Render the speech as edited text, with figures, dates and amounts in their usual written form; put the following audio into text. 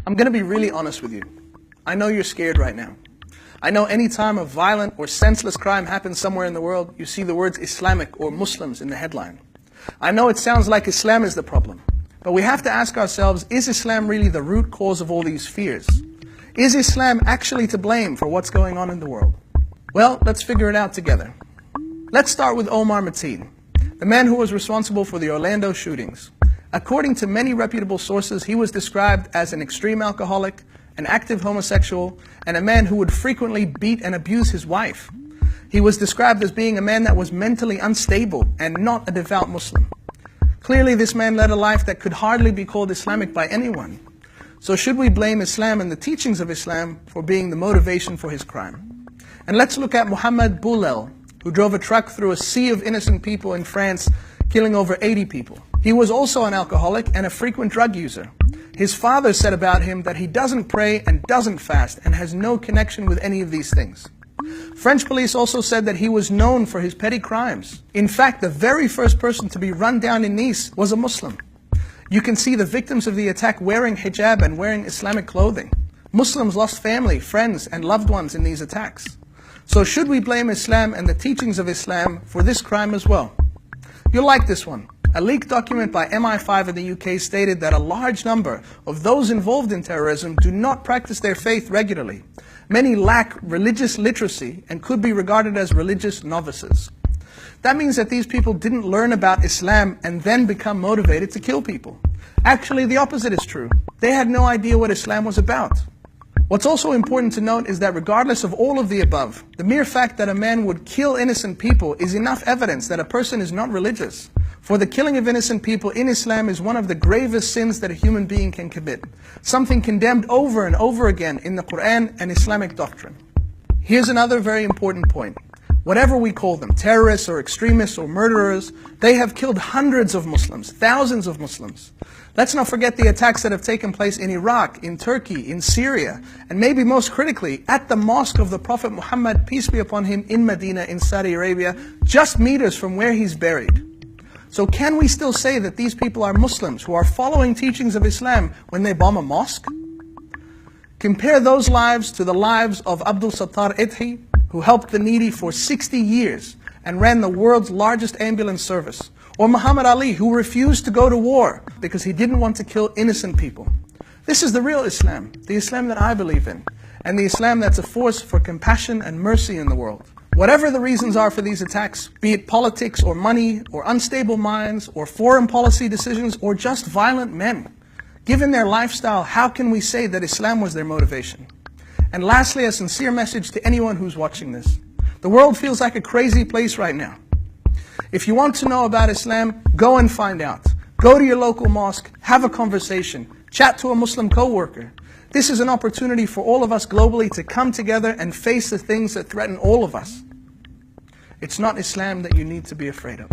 I'm going to be really honest with you. I know you're scared right now. I know any time a violent or senseless crime happens somewhere in the world, you see the words Islamic or Muslims in the headline. I know it sounds like Islam is the problem, but we have to ask ourselves, is Islam really the root cause of all these fears? Is Islam actually to blame for what's going on in the world? Well, let's figure it out together. Let's start with Omar Mateen, the man who was responsible for the Orlando shootings. According to many reputable sources, he was described as an extreme alcoholic, an active homosexual, and a man who would frequently beat and abuse his wife. He was described as being a man that was mentally unstable and not a devout Muslim. Clearly, this man led a life that could hardly be called Islamic by anyone. So should we blame Islam and the teachings of Islam for being the motivation for his crime? And let's look at Mohammed Boulel, who drove a truck through a sea of innocent people in France, killing over 80 people. He was also an alcoholic and a frequent drug user. His father said about him that he doesn't pray and doesn't fast and has no connection with any of these things. French police also said that he was known for his petty crimes. In fact, the very first person to be run down in Nice was a Muslim. You can see the victims of the attack wearing hijab and wearing Islamic clothing. Muslims lost family, friends, and loved ones in these attacks. So should we blame Islam and the teachings of Islam for this crime as well? You'll like this one. A leaked document by MI5 in the UK stated that a large number of those involved in terrorism do not practice their faith regularly. Many lack religious literacy and could be regarded as religious novices. That means that these people didn't learn about Islam and then become motivated to kill people. Actually, the opposite is true. They had no idea what Islam was about. What's also important to note is that regardless of all of the above, the mere fact that a man would kill innocent people is enough evidence that a person is not religious. For the killing of innocent people in Islam is one of the gravest sins that a human being can commit, something condemned over and over again in the Quran and Islamic doctrine. Here's another very important point. Whatever we call them, terrorists or extremists or murderers, they have killed hundreds of Muslims, thousands of Muslims. Let's not forget the attacks that have taken place in Iraq, in Turkey, in Syria, and maybe most critically, at the mosque of the Prophet Muhammad, peace be upon him, in Medina, in Saudi Arabia, just meters from where he's buried. So can we still say that these people are Muslims who are following teachings of Islam when they bomb a mosque? Compare those lives to the lives of Abdul Sattar Idhi, who helped the needy for 60 years and ran the world's largest ambulance service. Or Muhammad Ali, who refused to go to war because he didn't want to kill innocent people. This is the real Islam, the Islam that I believe in, and the Islam that's a force for compassion and mercy in the world. Whatever the reasons are for these attacks, be it politics or money or unstable minds or foreign policy decisions or just violent men, given their lifestyle, how can we say that Islam was their motivation? And lastly, a sincere message to anyone who's watching this. The world feels like a crazy place right now. If you want to know about Islam, go and find out. Go to your local mosque, have a conversation, chat to a Muslim co-worker. This is an opportunity for all of us globally to come together and face the things that threaten all of us. It's not Islam that you need to be afraid of.